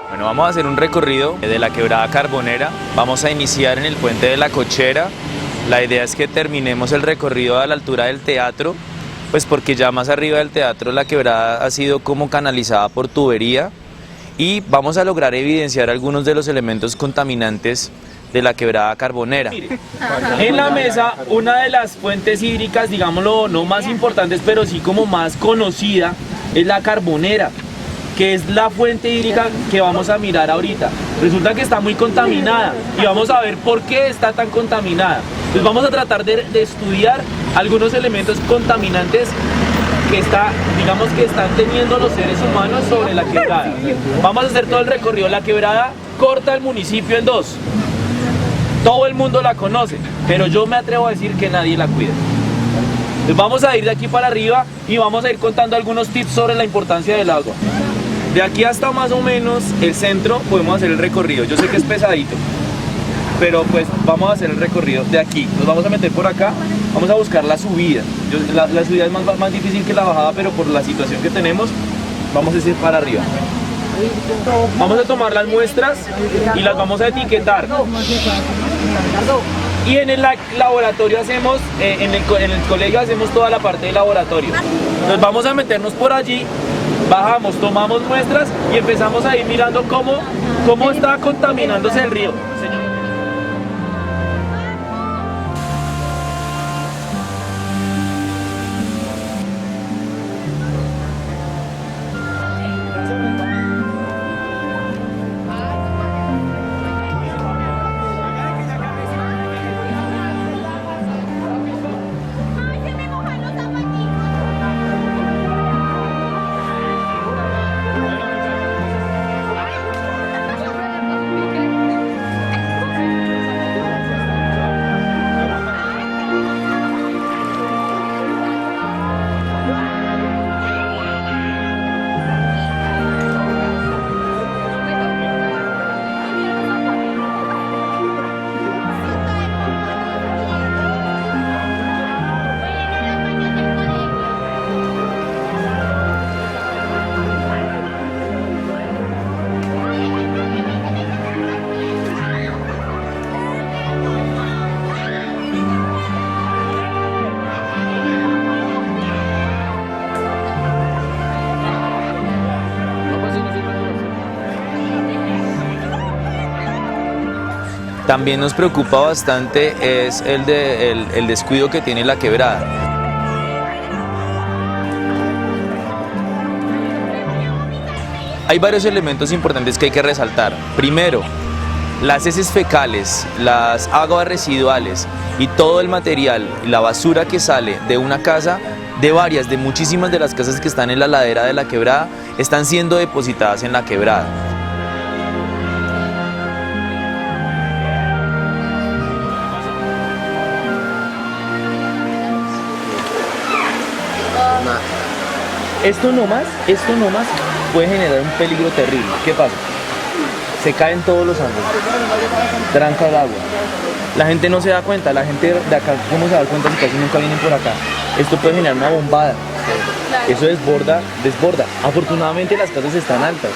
Bueno, vamos a hacer un recorrido de la quebrada Carbonera. Vamos a iniciar en el puente de la Cochera. La idea es que terminemos el recorrido a la altura del teatro, pues porque ya más arriba del teatro la quebrada ha sido como canalizada por tubería y vamos a lograr evidenciar algunos de los elementos contaminantes de la quebrada Carbonera. En la mesa, una de las fuentes hídricas, digámoslo, no más importantes, pero sí como más conocida, es la Carbonera, que es la fuente hídrica que vamos a mirar ahorita. Resulta que está muy contaminada y vamos a ver por qué está tan contaminada. Entonces vamos a tratar de estudiar algunos elementos contaminantes que están teniendo los seres humanos sobre la quebrada. Vamos a hacer todo el recorrido. La quebrada corta el municipio en dos. Todo el mundo la conoce, pero yo me atrevo a decir que nadie la cuida. Entonces vamos a ir de aquí para arriba y vamos a ir contando algunos tips sobre la importancia del agua. De aquí hasta más o menos el centro podemos hacer el recorrido. Yo sé que es pesadito, pero pues vamos a hacer el recorrido de aquí. Nos vamos a meter por acá, vamos a buscar la subida. La subida es más difícil que la bajada, pero por la situación que tenemos, vamos a ir para arriba. Vamos a tomar las muestras y las vamos a etiquetar. Y en el laboratorio hacemos, en el colegio hacemos toda la parte del laboratorio. Entonces vamos a meternos por allí, bajamos, tomamos muestras y empezamos a ir mirando cómo está contaminándose el río. También nos preocupa bastante es el descuido que tiene la quebrada. Hay varios elementos importantes que hay que resaltar. Primero, las heces fecales, las aguas residuales y todo el material, la basura que sale de una casa, de muchísimas de las casas que están en la ladera de la quebrada, están siendo depositadas en la quebrada. Esto nomás puede generar un peligro terrible. ¿Qué pasa? Se caen todos los árboles, tranca el agua. La gente no se da cuenta, la gente de acá, ¿cómo se da cuenta si casi nunca vienen por acá? Esto puede generar una bombada. Eso desborda. Afortunadamente las casas están altas,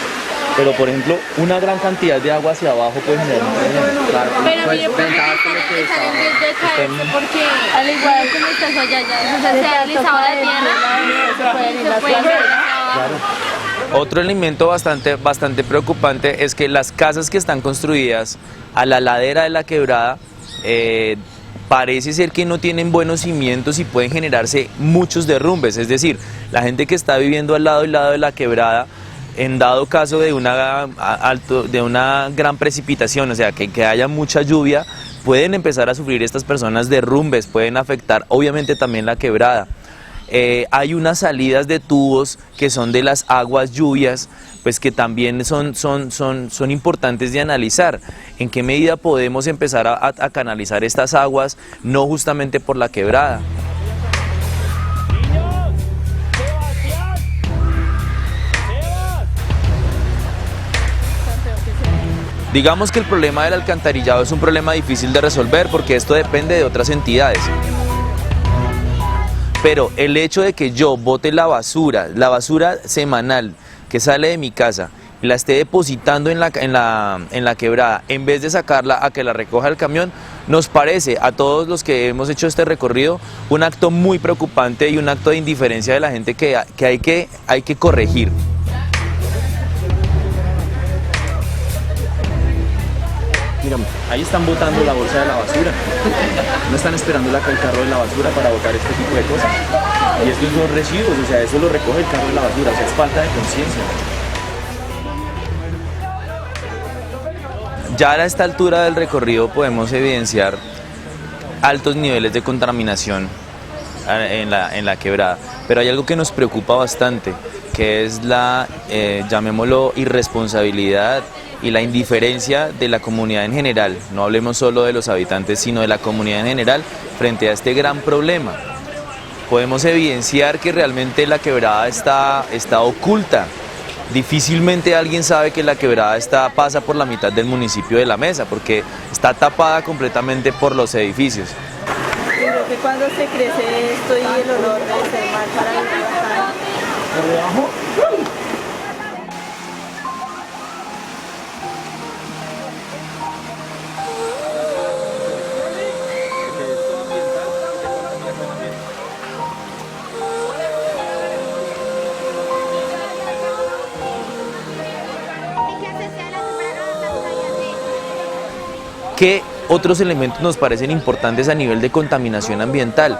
pero por ejemplo, una gran cantidad de agua hacia abajo puede generar un problema. Claro, pero mire, pues, están en riesgo de caerse porque al igual que nuestras ollas se ha deslizado la tierra, se puede claro. Otro elemento bastante preocupante es que las casas que están construidas a la ladera de la quebrada parece ser que no tienen buenos cimientos y pueden generarse muchos derrumbes. Es decir, la gente que está viviendo al lado de la quebrada, en dado caso de una gran precipitación, o sea, que haya mucha lluvia, pueden empezar a sufrir estas personas derrumbes, pueden afectar obviamente también la quebrada. Hay unas salidas de tubos que son de las aguas lluvias, pues que también son importantes de analizar. ¿En qué medida podemos empezar a canalizar estas aguas, no justamente por la quebrada? Digamos que el problema del alcantarillado es un problema difícil de resolver porque esto depende de otras entidades. pero el hecho de que yo bote la basura semanal que sale de mi casa, y la esté depositando en la quebrada, en vez de sacarla a que la recoja el camión, nos parece a todos los que hemos hecho este recorrido un acto muy preocupante y un acto de indiferencia de la gente que hay que corregir. Mírame, ahí están botando la bolsa de la basura. No están esperando el carro de la basura para botar este tipo de cosas. Y estos son residuos, o sea, eso lo recoge el carro de la basura, o sea, es falta de conciencia. Ya a esta altura del recorrido podemos evidenciar altos niveles de contaminación en la quebrada, pero hay algo que nos preocupa bastante, que es la, llamémoslo, irresponsabilidad y la indiferencia de la comunidad en general. No hablemos solo de los habitantes, sino de la comunidad en general frente a este gran problema. Podemos evidenciar que realmente la quebrada está oculta. Difícilmente alguien sabe que la quebrada pasa por la mitad del municipio de La Mesa, porque está tapada completamente por los edificios. Creo que cuando se crece esto y el olor debe ser mal para vivir acá. ¿Por debajo? ¿Qué otros elementos nos parecen importantes a nivel de contaminación ambiental?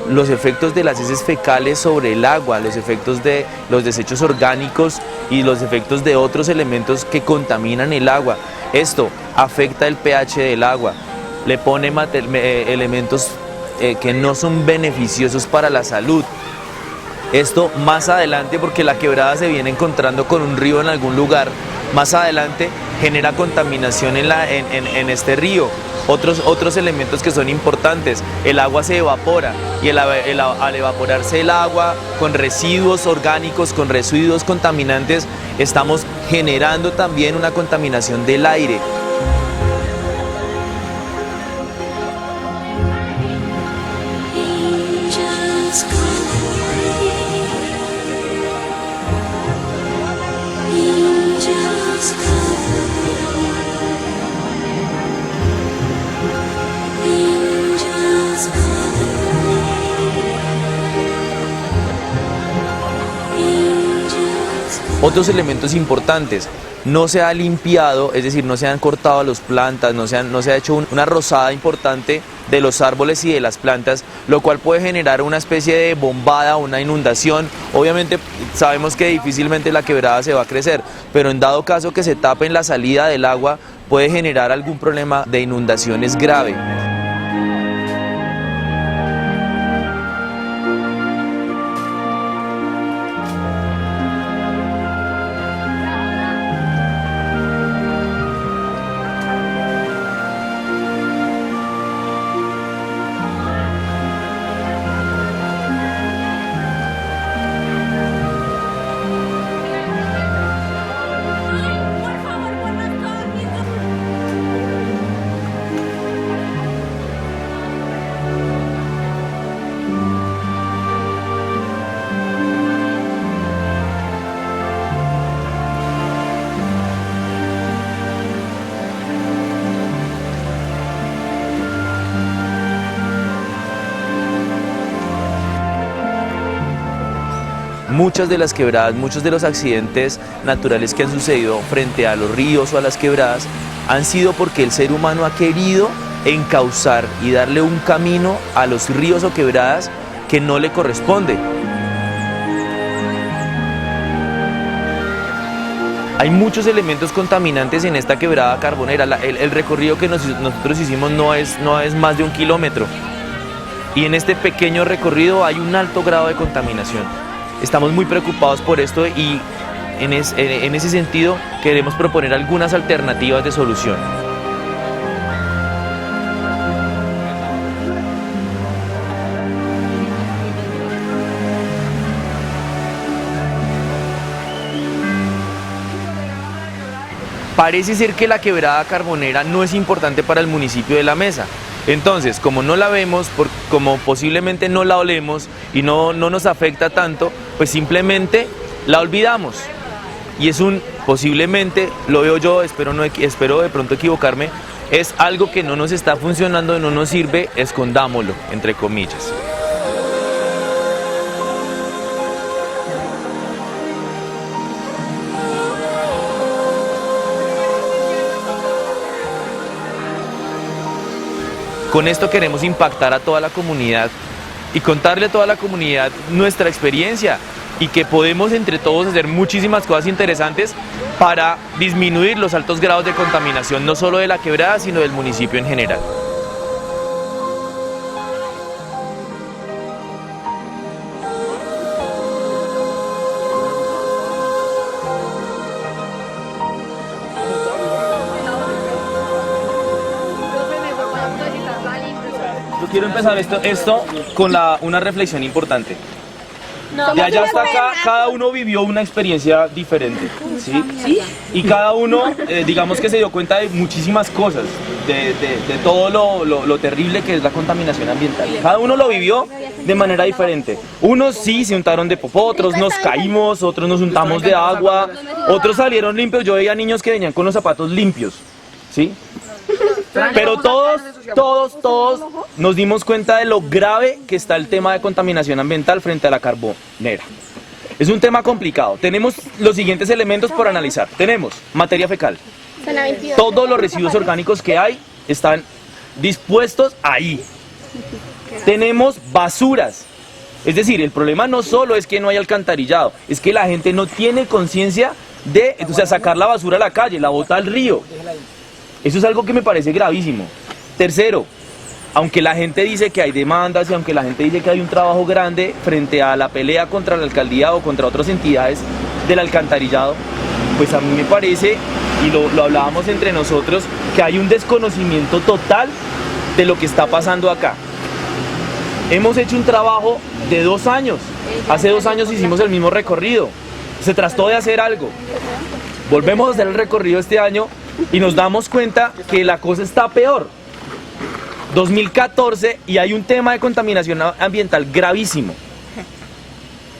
Los efectos de las heces fecales sobre el agua, los efectos de los desechos orgánicos y los efectos de otros elementos que contaminan el agua. Esto afecta el pH del agua, le pone elementos que no son beneficiosos para la salud. Esto más adelante, porque la quebrada se viene encontrando con un río en algún lugar, más adelante genera contaminación en este río. Otros elementos que son importantes, el agua se evapora y al evaporarse el agua con residuos orgánicos, con residuos contaminantes, estamos generando también una contaminación del aire. Otros elementos importantes, no se ha limpiado, es decir, no se han cortado las plantas, no se ha hecho una rozada importante de los árboles y de las plantas, lo cual puede generar una especie de bombada, una inundación. Obviamente sabemos que difícilmente la quebrada se va a crecer, pero en dado caso que se tape en la salida del agua, puede generar algún problema de inundaciones grave. Muchas de las quebradas, muchos de los accidentes naturales que han sucedido frente a los ríos o a las quebradas han sido porque el ser humano ha querido encauzar y darle un camino a los ríos o quebradas que no le corresponde. Hay muchos elementos contaminantes en esta quebrada carbonera. El recorrido que nosotros hicimos no es más de 1 kilómetro. Y en este pequeño recorrido hay un alto grado de contaminación. Estamos muy preocupados por esto y en ese sentido queremos proponer algunas alternativas de solución. Parece ser que la quebrada carbonera no es importante para el municipio de La Mesa. Entonces, como no la vemos, como posiblemente no la olemos y no nos afecta tanto, pues simplemente la olvidamos. Y es posiblemente, lo veo yo, espero de pronto equivocarme, es algo que no nos está funcionando, no nos sirve, escondámoslo, entre comillas. Con esto queremos impactar a toda la comunidad y contarle a toda la comunidad nuestra experiencia y que podemos entre todos hacer muchísimas cosas interesantes para disminuir los altos grados de contaminación, no solo de la quebrada, sino del municipio en general. Yo quiero empezar esto con una reflexión importante. De allá hasta acá, cada uno vivió una experiencia diferente, ¿sí? Y cada uno, digamos que se dio cuenta de muchísimas cosas, de todo lo terrible que es la contaminación ambiental. Cada uno lo vivió de manera diferente. Unos sí se untaron de popó, otros nos caímos, otros nos untamos de agua, otros salieron limpios. Yo veía niños que venían con los zapatos limpios, ¿sí? Pero todos nos dimos cuenta de lo grave que está el tema de contaminación ambiental frente a la carbonera. Es un tema complicado. Tenemos los siguientes elementos por analizar. Tenemos materia fecal. Todos los residuos orgánicos que hay están dispuestos ahí. Tenemos basuras. Es decir, el problema no solo es que no hay alcantarillado, es que la gente no tiene conciencia de, o sea, sacar la basura a la calle, la bota al río. Eso es algo que me parece gravísimo. Tercero, aunque la gente dice que hay demandas y aunque la gente dice que hay un trabajo grande frente a la pelea contra la alcaldía o contra otras entidades del alcantarillado, pues a mí me parece, y lo hablábamos entre nosotros, que hay un desconocimiento total de lo que está pasando acá. Hemos hecho un trabajo de 2 años. Hace 2 años hicimos el mismo recorrido. Se trató de hacer algo. Volvemos a hacer el recorrido este año y nos damos cuenta que la cosa está peor. 2014 y hay un tema de contaminación ambiental gravísimo.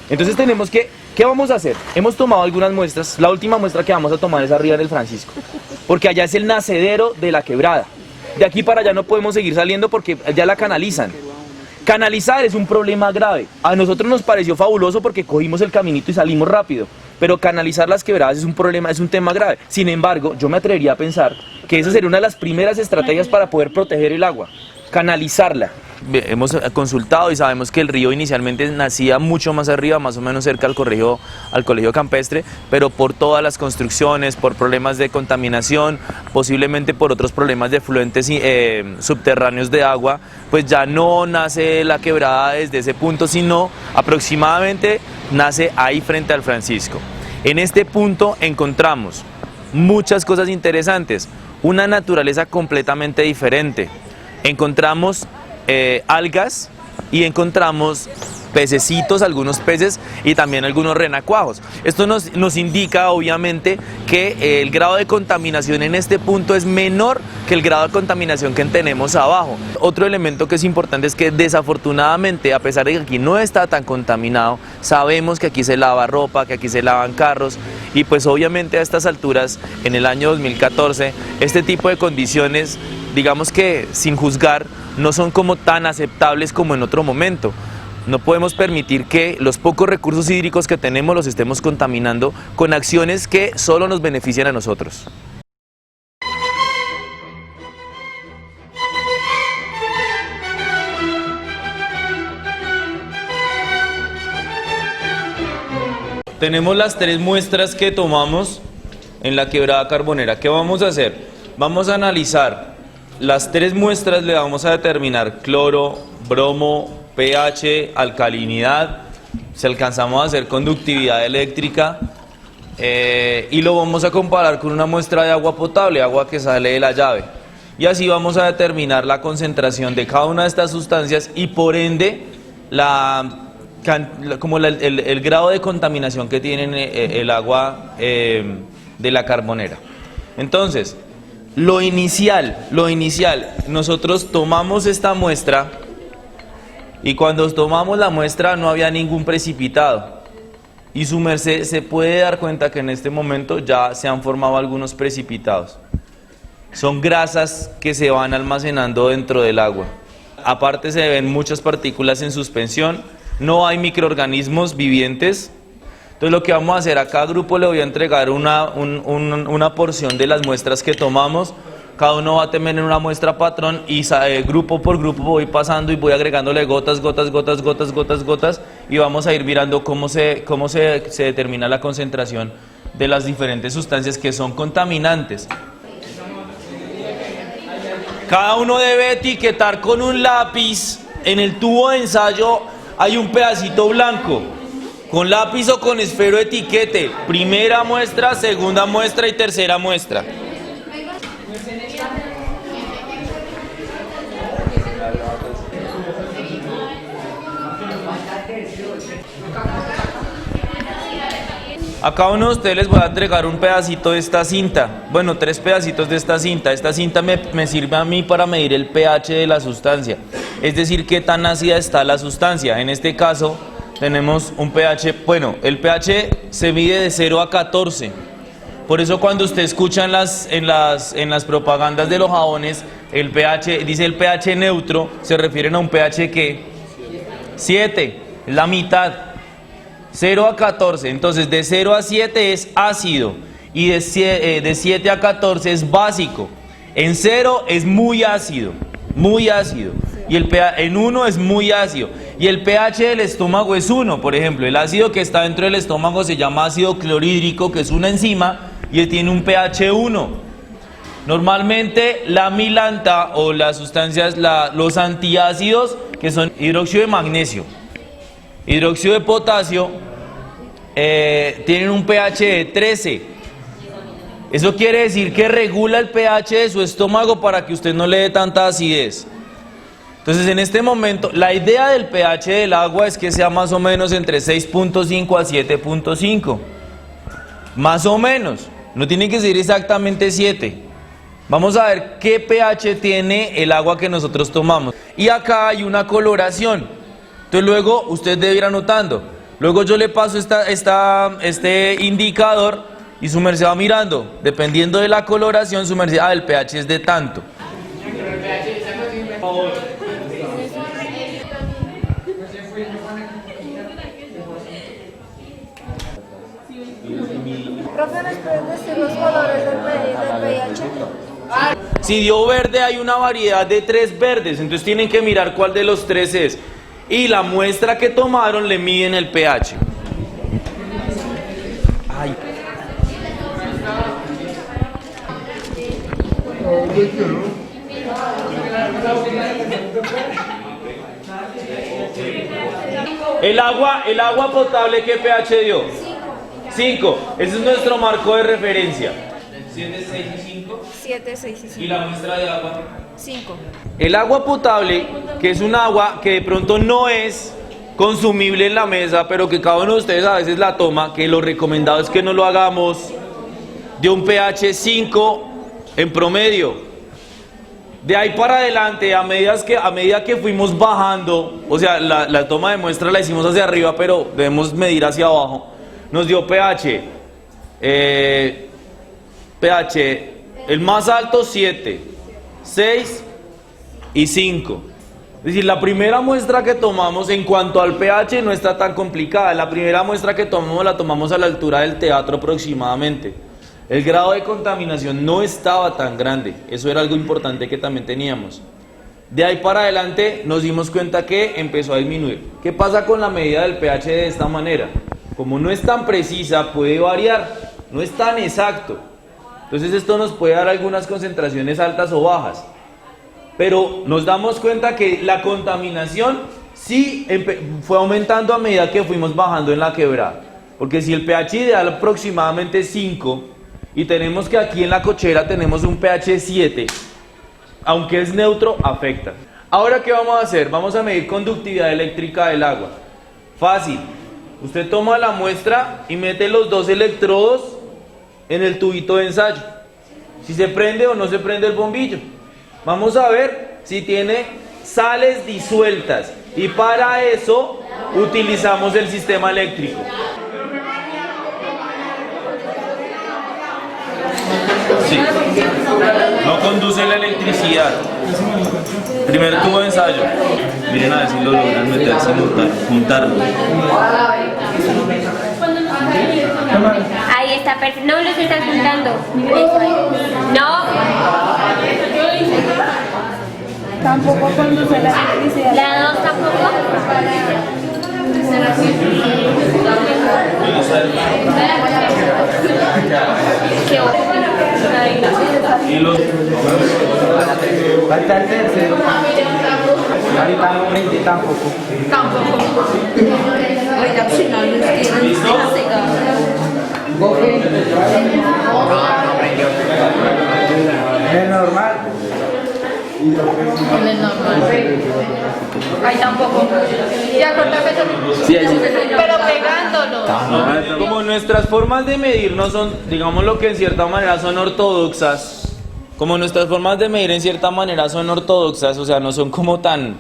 Entonces tenemos que, ¿qué vamos a hacer? Hemos tomado algunas muestras. La última muestra que vamos a tomar es arriba del Francisco, porque allá es el nacedero de la quebrada. De aquí para allá no podemos seguir saliendo porque ya la canalizan. Canalizar es un problema grave. A nosotros nos pareció fabuloso porque cogimos el caminito y salimos rápido. Pero canalizar las quebradas es un problema, es un tema grave. Sin embargo, yo me atrevería a pensar que esa sería una de las primeras estrategias para poder proteger el agua. Canalizarla. Hemos consultado y sabemos que el río inicialmente nacía mucho más arriba, más o menos cerca al colegio campestre, pero por todas las construcciones, por problemas de contaminación, posiblemente por otros problemas de fluentes subterráneos de agua, pues ya no nace la quebrada desde ese punto, sino aproximadamente nace ahí frente al Francisco. En este punto encontramos muchas cosas interesantes, una naturaleza completamente diferente. Encontramos algas y encontramos pececitos, algunos peces y también algunos renacuajos. Esto nos indica obviamente que el grado de contaminación en este punto es menor que el grado de contaminación que tenemos abajo. Otro elemento que es importante es que desafortunadamente, a pesar de que aquí no está tan contaminado, sabemos que aquí se lava ropa, que aquí se lavan carros y pues obviamente a estas alturas, en el año 2014, este tipo de condiciones, digamos que sin juzgar, no son como tan aceptables como en otro momento. No podemos permitir que los pocos recursos hídricos que tenemos los estemos contaminando con acciones que solo nos benefician a nosotros. Tenemos las 3 muestras que tomamos en la quebrada carbonera. ¿Qué vamos a hacer? Vamos a analizar las 3 muestras, le vamos a determinar cloro, bromo, pH, alcalinidad, si alcanzamos a hacer conductividad eléctrica y lo vamos a comparar con una muestra de agua potable, agua que sale de la llave. Y así vamos a determinar la concentración de cada una de estas sustancias y por ende el grado de contaminación que tiene el agua de la carbonera. Entonces, Lo inicial, nosotros tomamos esta muestra y cuando tomamos la muestra no había ningún precipitado. Y su merced se puede dar cuenta que en este momento ya se han formado algunos precipitados. Son grasas que se van almacenando dentro del agua. Aparte se ven muchas partículas en suspensión, no hay microorganismos vivientes. Entonces lo que vamos a hacer, a cada grupo le voy a entregar una porción de las muestras que tomamos. Cada uno va a tener una muestra patrón y grupo por grupo voy pasando y voy agregándole gotas y vamos a ir mirando cómo se determina la concentración de las diferentes sustancias que son contaminantes. Cada uno debe etiquetar con un lápiz. En el tubo de ensayo hay un pedacito blanco. Con lápiz o con esfero etiquete. Primera muestra, segunda muestra y tercera muestra. A cada uno de ustedes les voy a entregar un pedacito de esta cinta. Bueno, 3 pedacitos de esta cinta. Esta cinta me sirve a mí para medir el pH de la sustancia. Es decir, qué tan ácida está la sustancia. En este caso tenemos un pH, bueno, el pH se mide de 0 a 14. Por eso cuando usted escucha en las propagandas de los jabones, el pH, dice el pH neutro, se refieren a un pH que 7, es la mitad. 0 a 14, entonces de 0 a 7 es ácido y de 7 a 14 es básico. En 0 es muy ácido, y el pH en 1 es muy ácido. Y el pH del estómago es 1, por ejemplo, el ácido que está dentro del estómago se llama ácido clorhídrico, que es una enzima y tiene un pH 1. Normalmente la milanta o las sustancias, los antiácidos, que son hidróxido de magnesio, hidróxido de potasio, tienen un pH de 13. Eso quiere decir que regula el pH de su estómago para que usted no le dé tanta acidez. Entonces en este momento la idea del pH del agua es que sea más o menos entre 6.5 a 7.5. Más o menos, no tiene que ser exactamente 7. Vamos a ver qué pH tiene el agua que nosotros tomamos. Y acá hay una coloración. Entonces luego usted debe ir anotando. Luego yo le paso este indicador y su merced va mirando. Dependiendo de la coloración, su merced, el pH es de tanto. Profe, ¿nos pueden decir los colores del pH? Si dio verde, hay una variedad de 3 verdes, entonces tienen que mirar cuál de los 3 es. Y la muestra que tomaron le miden el pH. Ay. El agua potable, ¿qué pH dio? 5. Ese es nuestro marco de referencia. 7, 6 y 5. 7, 6 y 5. ¿Y la muestra de agua? 5. El agua potable, que es un agua que de pronto no es consumible en la mesa, pero que cada uno de ustedes a veces la toma, que lo recomendado es que no lo hagamos de un pH 5 en promedio. De ahí para adelante, a medida que fuimos bajando, o sea, la toma de muestra la hicimos hacia arriba, pero debemos medir hacia abajo, nos dio pH, el más alto 7, 6 y 5. Es decir, la primera muestra que tomamos en cuanto al pH no está tan complicada. La primera muestra que tomamos la tomamos a la altura del teatro aproximadamente. El grado de contaminación no estaba tan grande. Eso era algo importante que también teníamos. De ahí para adelante nos dimos cuenta que empezó a disminuir. ¿Qué pasa con la medida del pH de esta manera? Como no es tan precisa, puede variar. No es tan exacto. Entonces esto nos puede dar algunas concentraciones altas o bajas. Pero nos damos cuenta que la contaminación sí fue aumentando a medida que fuimos bajando en la quebrada. Porque si el pH ideal aproximadamente 5 y tenemos que aquí en la cochera tenemos un pH 7, aunque es neutro, afecta. Ahora, ¿qué vamos a hacer? Vamos a medir conductividad eléctrica del agua. Fácil. Usted toma la muestra y mete los 2 electrodos en el tubito de ensayo. si se prende o no se prende el bombillo. Vamos a ver si tiene sales disueltas y para eso utilizamos el sistema eléctrico. Sí. No conduce la electricidad. Primer tubo de ensayo. Miren a ver si lo logran meter sin juntarlo. Ahí está perfecto. No los estás juntando. No. Tampoco conduce la electricidad. La 2 tampoco. Y los... Falta el tercero. Ahorita no prende tampoco. ¿Listo? Es normal. Ahí tampoco. Ya cortaste Sí, ahí sí. pero pegándolo. Como nuestras formas de medir no son, digamos lo que en cierta manera son ortodoxas, como nuestras formas de medir en cierta manera son ortodoxas, o sea, no son como tan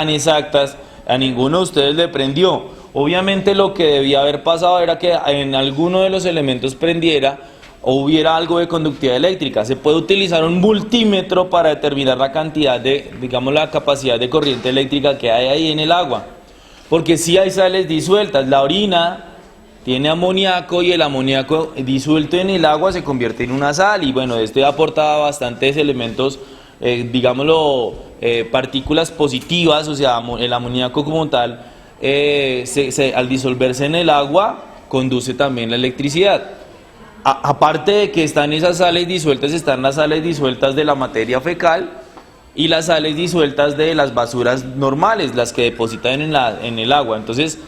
exactas, a ninguno de ustedes le prendió. Obviamente lo que debía haber pasado era que en alguno de los elementos prendiera o hubiera algo de conductividad eléctrica. Se puede utilizar un multímetro para determinar la cantidad de, digamos, la capacidad de corriente eléctrica que hay ahí en el agua. Porque sí hay sales disueltas. La orina tiene amoníaco y el amoníaco disuelto en el agua se convierte en una sal. Y bueno, este aporta bastantes elementos, digámoslo, partículas positivas, o sea, el amoníaco como tal, al disolverse en el agua, conduce también la electricidad. Aparte de que están esas sales disueltas, están las sales disueltas de la materia fecal y las sales disueltas de las basuras normales, las que depositan en el agua. Entonces,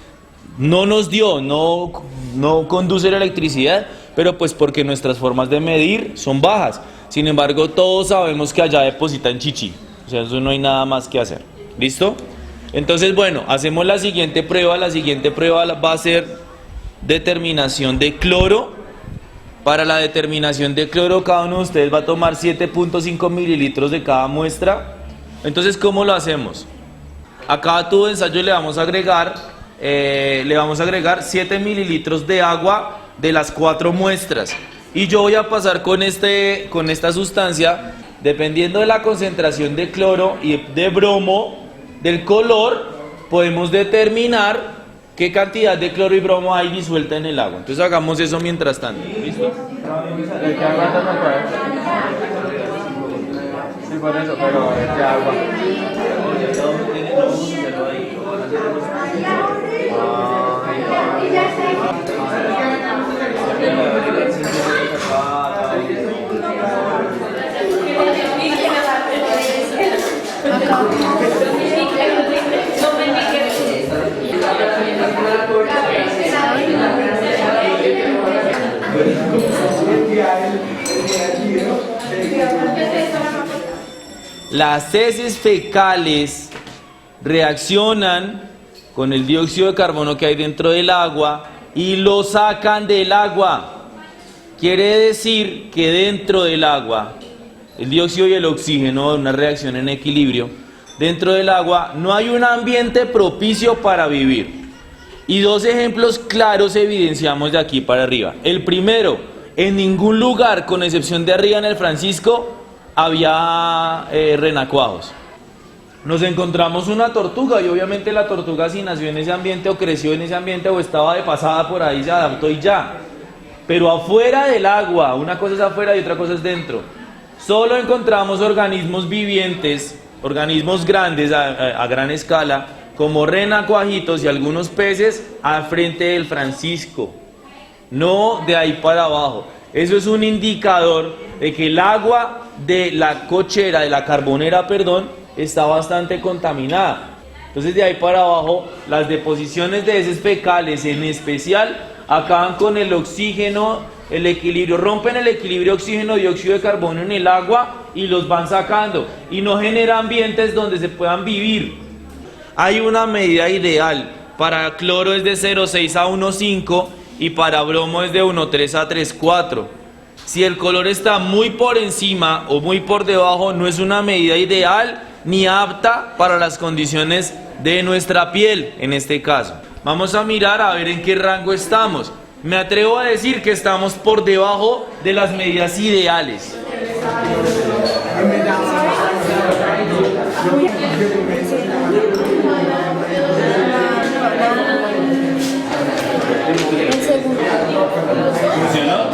no nos dio, no conduce la electricidad, pero pues porque nuestras formas de medir son bajas. Sin embargo, todos sabemos que allá depositan chichi. O sea, eso no hay nada más que hacer. ¿Listo? Entonces, bueno, hacemos la siguiente prueba. La siguiente prueba va a ser determinación de cloro. Para la determinación de cloro, cada uno de ustedes va a tomar 7.5 mililitros de cada muestra. Entonces, ¿cómo lo hacemos? A cada tubo de ensayo le vamos a agregar 7 mililitros de agua de las 4 muestras. Y yo voy a pasar con esta sustancia, dependiendo de la concentración de cloro y de bromo, del color, podemos determinar qué cantidad de cloro y bromo hay disuelta en el agua. Entonces hagamos eso mientras tanto. ¿Listo? Sí, por eso, pero es de agua. Las heces fecales reaccionan con el dióxido de carbono que hay dentro del agua y lo sacan del agua. Quiere decir que dentro del agua, el dióxido y el oxígeno, una reacción en equilibrio, dentro del agua no hay un ambiente propicio para vivir. Y 2 ejemplos claros evidenciamos de aquí para arriba. El primero, en ningún lugar, con excepción de arriba en el Francisco, había renacuajos. Nos encontramos una tortuga y obviamente la tortuga si nació en ese ambiente o creció en ese ambiente o estaba de pasada por ahí se adaptó y ya. Pero afuera del agua, una cosa es afuera y otra cosa es dentro. Solo encontramos organismos vivientes, organismos grandes a gran escala, como renacuajitos y algunos peces al frente del Francisco. No de ahí para abajo. Eso es un indicador de que el agua de la cochera, de la carbonera, perdón, está bastante contaminada. Entonces de ahí para abajo, las deposiciones de heces fecales en especial acaban con el oxígeno, el equilibrio, rompen el equilibrio oxígeno-dióxido de carbono en el agua y los van sacando y no genera ambientes donde se puedan vivir. Hay una medida ideal, para cloro es de 0,6 a 1,5 y para bromo es de 1,3 a 3,4. Si el color está muy por encima o muy por debajo, no es una medida ideal ni apta para las condiciones de nuestra piel, en este caso. Vamos a mirar a ver en qué rango estamos. Me atrevo a decir que estamos por debajo de las medidas ideales. ¿Funcionó?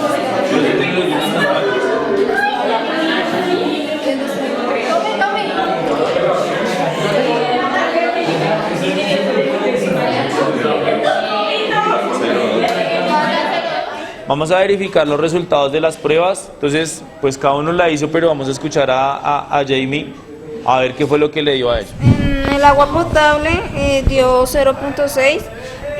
Vamos a verificar los resultados de las pruebas. Entonces, pues cada uno la hizo, pero vamos a escuchar a Jamie a ver qué fue lo que le dio a ella. En el agua potable dio 0.6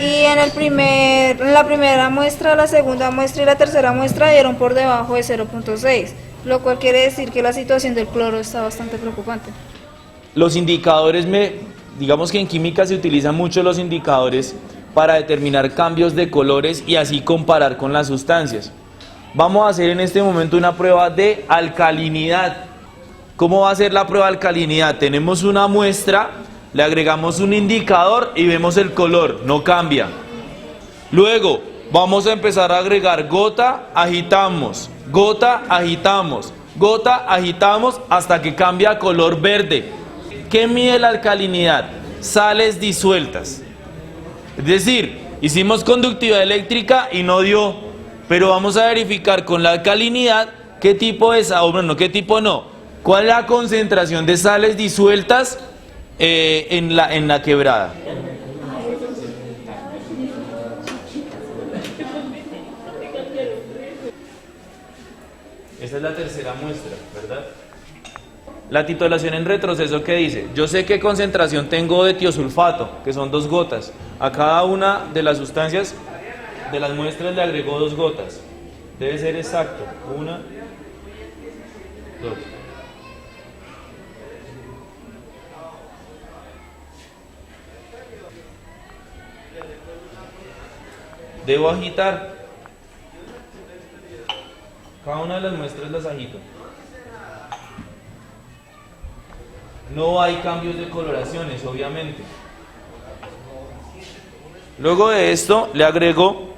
y en la primera muestra, la segunda muestra y la tercera muestra dieron por debajo de 0.6, lo cual quiere decir que la situación del cloro está bastante preocupante. Los indicadores, digamos que en química se utilizan mucho los indicadores para determinar cambios de colores y así comparar con las sustancias. Vamos a hacer en este momento una prueba de alcalinidad. ¿Cómo va a ser la prueba de alcalinidad? Tenemos una muestra, le agregamos un indicador y vemos el color, no cambia. Luego vamos a empezar a agregar gota, agitamos, gota, agitamos, gota, agitamos hasta que cambia a color verde. ¿Qué mide la alcalinidad? Sales disueltas. Es decir, hicimos conductividad eléctrica y no dio, pero vamos a verificar con la alcalinidad qué tipo es, o bueno, qué tipo no, cuál es la concentración de sales disueltas en la quebrada. Esta es la tercera muestra, ¿verdad? La titulación en retroceso, ¿qué dice? Yo sé qué concentración tengo de tiosulfato, que son 2 gotas. A cada una de las sustancias de las muestras le agregó 2 gotas. Debe ser exacto. 1, 2. Debo agitar. Cada una de las muestras las agito. No hay cambios de coloraciones, obviamente. Luego de esto le agrego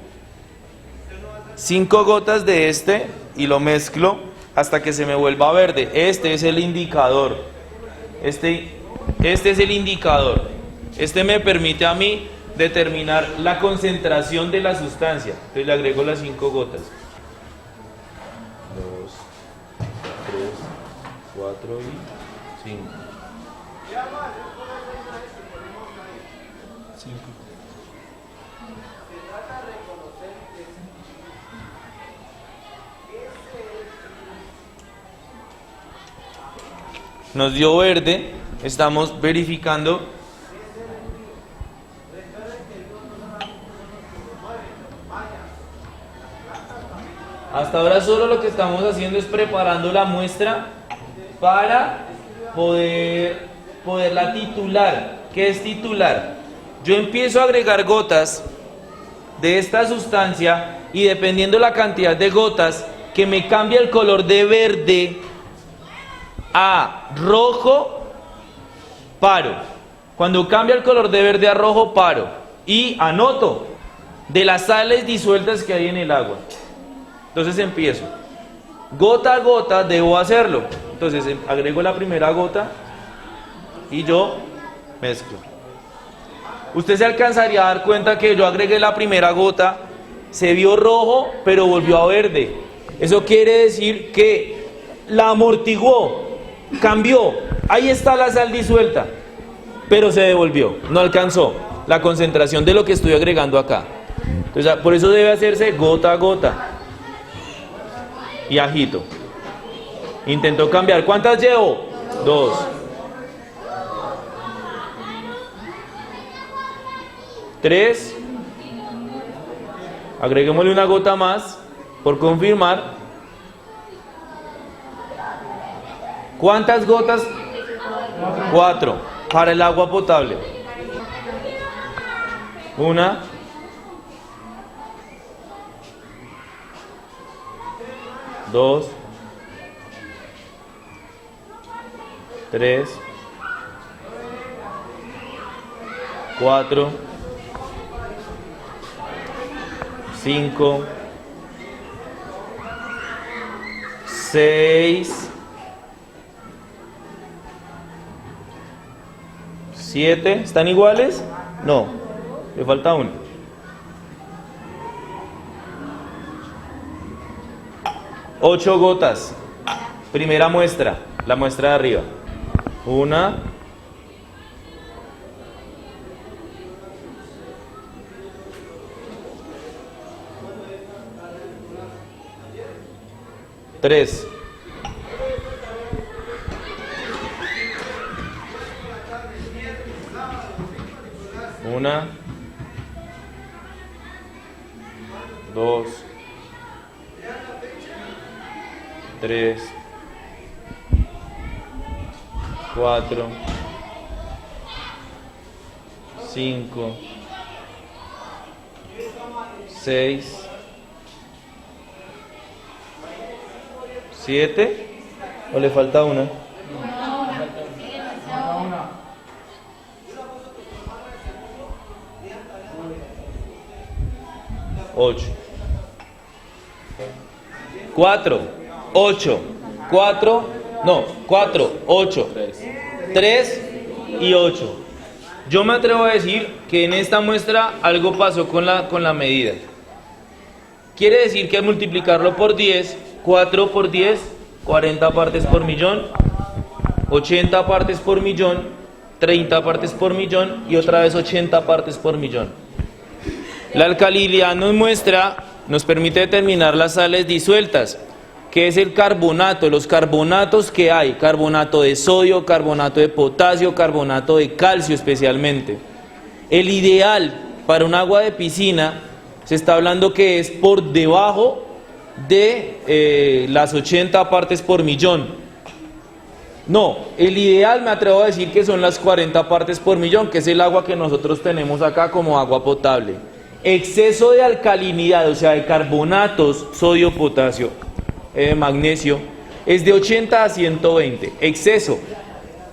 5 gotas de este y lo mezclo hasta que se me vuelva verde. Este es el indicador. Este es el indicador. Este me permite a mí determinar la concentración de la sustancia. Entonces le agrego las 5 gotas. 2, 3, 4 y 5. 5. Nos dio verde, estamos verificando. Hasta ahora solo lo que estamos haciendo es preparando la muestra para poderla titular. ¿Qué es titular? Yo empiezo a agregar gotas de esta sustancia y dependiendo la cantidad de gotas que me cambia el color de verde a rojo, paro. Cuando cambia el color de verde a rojo, paro y anoto de las sales disueltas que hay en el agua. Entonces empiezo. Gota a gota debo hacerlo. Entonces agrego la primera gota y yo mezclo. Usted se alcanzaría a dar cuenta que yo agregué la primera gota, se vio rojo, pero volvió a verde. Eso quiere decir que la amortiguó, cambió. Ahí está la sal disuelta, pero se devolvió, no alcanzó la concentración de lo que estoy agregando acá. Entonces, por eso debe hacerse gota a gota. Y agito. Intento cambiar. ¿Cuántas llevo? 2. 3. Agreguémosle una gota más por confirmar. ¿Cuántas gotas? 4 para el agua potable. 1, 2, 3, 4, 5, 6, 7. ¿Están iguales? No, le falta uno. 8 gotas. Primera muestra, la muestra de arriba. 1, 3, 1, 2, 3, 4, 5, 6, 7. ¿O le falta una? 8. 4, 8, 4, no, 4, 8, 3 y 8. Yo me atrevo a decir que en esta muestra algo pasó con la medida. Quiere decir que al multiplicarlo por 10, 4 por 10, 40 partes por millón, 80 partes por millón, 30 partes por millón y otra vez 80 partes por millón. La alcalinidad nos permite determinar las sales disueltas, que es el carbonato, los carbonatos que hay, carbonato de sodio, carbonato de potasio, carbonato de calcio especialmente. El ideal para un agua de piscina se está hablando que es por debajo de las 80 partes por millón. No, el ideal me atrevo a decir que son las 40 partes por millón, que es el agua que nosotros tenemos acá como agua potable. Exceso de alcalinidad, o sea, de carbonatos, sodio, potasio, magnesio, es de 80 a 120, exceso.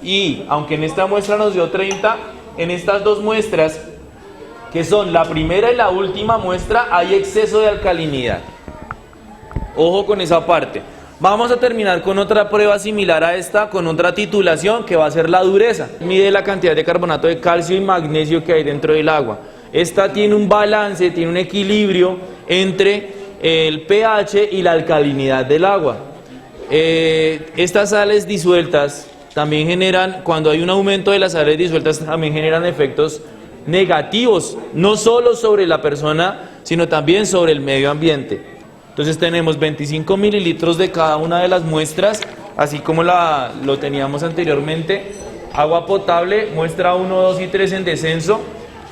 Y aunque en esta muestra nos dio 30, en estas dos muestras, que son la primera y la última muestra, hay exceso de alcalinidad. Ojo con esa parte. Vamos a terminar con otra prueba similar a esta, con otra titulación que va a ser la dureza. Mide la cantidad de carbonato de calcio y magnesio que hay dentro del agua. Esta tiene un balance, tiene un equilibrio entre el pH y la alcalinidad del agua. Estas sales disueltas también generan, cuando hay un aumento de las sales disueltas, también generan efectos negativos, no solo sobre la persona, sino también sobre el medio ambiente. Entonces tenemos 25 mililitros de cada una de las muestras, así como lo teníamos anteriormente. Agua potable, muestra 1, 2 y 3 en descenso.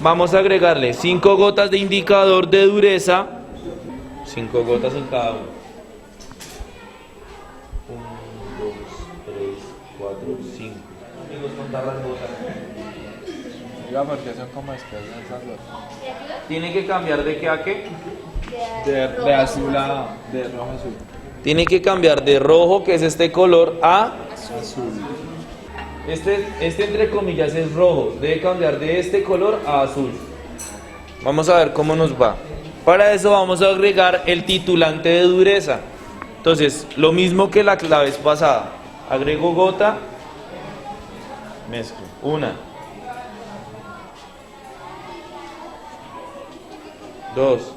Vamos a agregarle 5 gotas de indicador de dureza, 5 gotas en cada uno. 1, 2, 3, 4, 5. Amigos, contar las gotas. Porque son como espesas esas gotas. ¿Tiene que cambiar de qué a qué? De azul a de rojo a azul. Tiene que cambiar de rojo, que es este color, a Azul. este entre comillas es rojo. Debe cambiar de este color a azul. Vamos a ver cómo nos va. Para eso vamos a agregar el titulante de dureza. Entonces, lo mismo que la vez pasada. Agrego gota, mezclo. 1, 2, 5.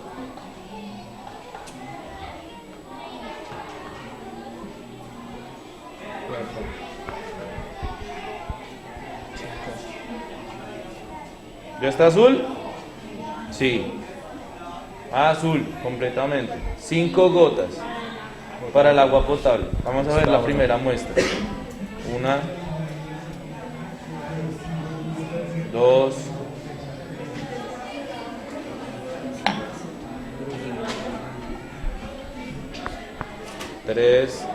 ¿Ya está azul? Sí. Azul, completamente. 5 gotas para el agua potable. Vamos a ver la primera muestra. 1, 2, 3,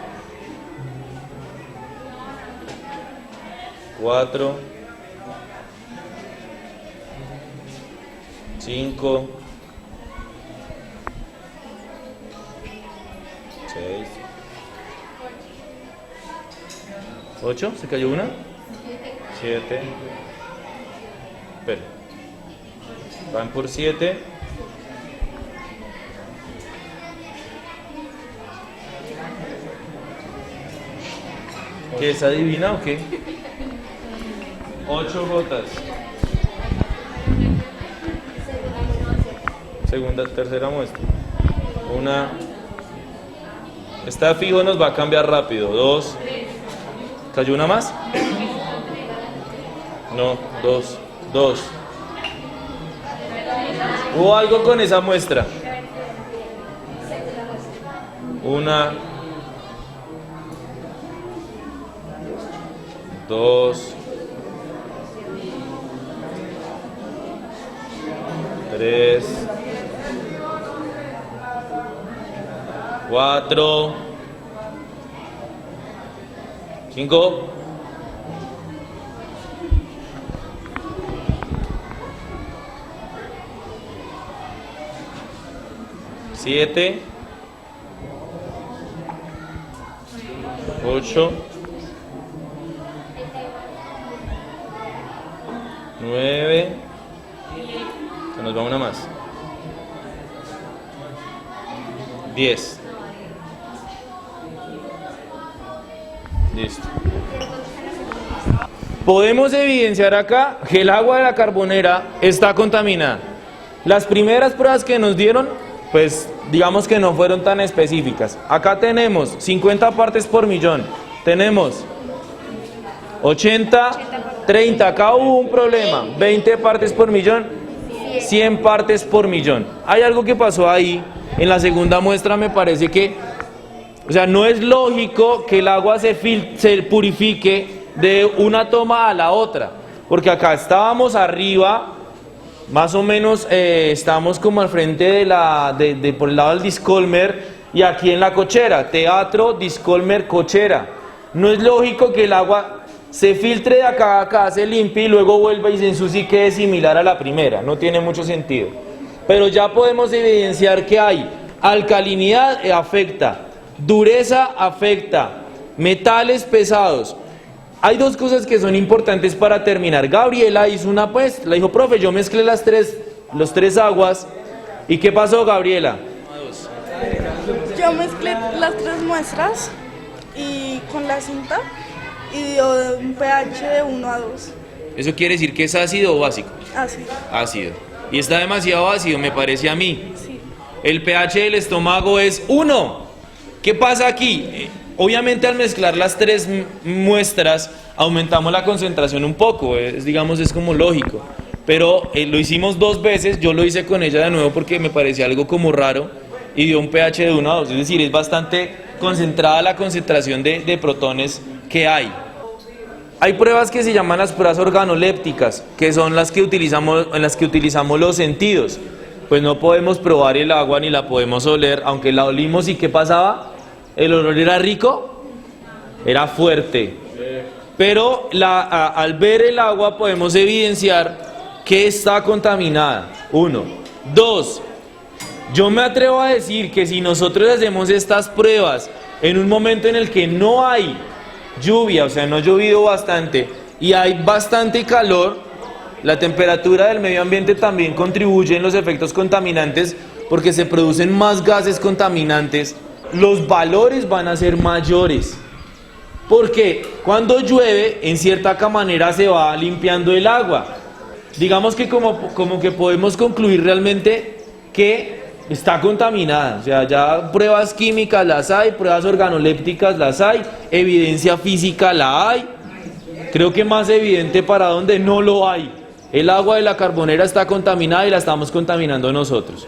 4, 5, 6, 8, ¿se cayó una? 7. Espera. Van por 7. ¿Qué es adivina o qué? 8 gotas. Segunda, tercera muestra. Una. Está fijo, nos va a cambiar rápido. 2. ¿Cayó una más? No, 2. 2. Hubo algo con esa muestra. Una. 2. 3. 4. 5. 7. 8. 9. Se nos va una más. 10. Listo. Podemos evidenciar acá que el agua de la Carbonera está contaminada. Las primeras pruebas que nos dieron, pues digamos que no fueron tan específicas. Acá tenemos 50 partes por millón. Tenemos 80, 30. Acá hubo un problema. 20 partes por millón, 100 partes por millón. Hay algo que pasó ahí. En la segunda muestra me parece que, o sea, no es lógico que el agua se purifique de una toma a la otra, porque acá estábamos arriba, más o menos estamos como al frente de por el lado del discolmer, y aquí en la cochera, teatro, discolmer, cochera. No es lógico que el agua se filtre de acá a acá, se limpie y luego vuelva y se ensucie y quede similar a la primera. No tiene mucho sentido. Pero ya podemos evidenciar que hay alcalinidad, afecta, dureza afecta, metales pesados. Hay dos cosas que son importantes para terminar. Gabriela hizo una apuesta, le dijo, profe, yo mezclé los tres aguas. ¿Y qué pasó, Gabriela? Yo mezclé las 3 muestras y con la cinta y dio un pH de 1 a 2. ¿Eso quiere decir que es ácido o básico? Ácido. Ácido. Y está demasiado ácido, me parece a mí. Sí. El pH del estómago es 1. ¿Qué pasa aquí? Obviamente al mezclar las 3 muestras aumentamos la concentración un poco, digamos es como lógico. Pero lo hicimos 2 veces, yo lo hice con ella de nuevo porque me parecía algo como raro y dio un pH de 1 a 2, es decir, es bastante concentrada la concentración de protones que hay. Hay pruebas que se llaman las pruebas organolépticas, que son en las que utilizamos los sentidos. Pues no podemos probar el agua ni la podemos oler, aunque la olimos. ¿Y qué pasaba? ¿El olor era rico? Era fuerte. Pero al ver el agua podemos evidenciar que está contaminada. 1. 2. Yo me atrevo a decir que si nosotros hacemos estas pruebas en un momento en el que no hay lluvia, o sea, no ha llovido bastante y hay bastante calor, la temperatura del medio ambiente también contribuye en los efectos contaminantes porque se producen más gases contaminantes, los valores van a ser mayores. Porque cuando llueve, en cierta manera se va limpiando el agua. Digamos que como que podemos concluir realmente que está contaminada. O sea, ya pruebas químicas las hay, pruebas organolépticas las hay, evidencia física la hay. Creo que más evidente para donde no lo hay. El agua de la Carbonera está contaminada y la estamos contaminando nosotros.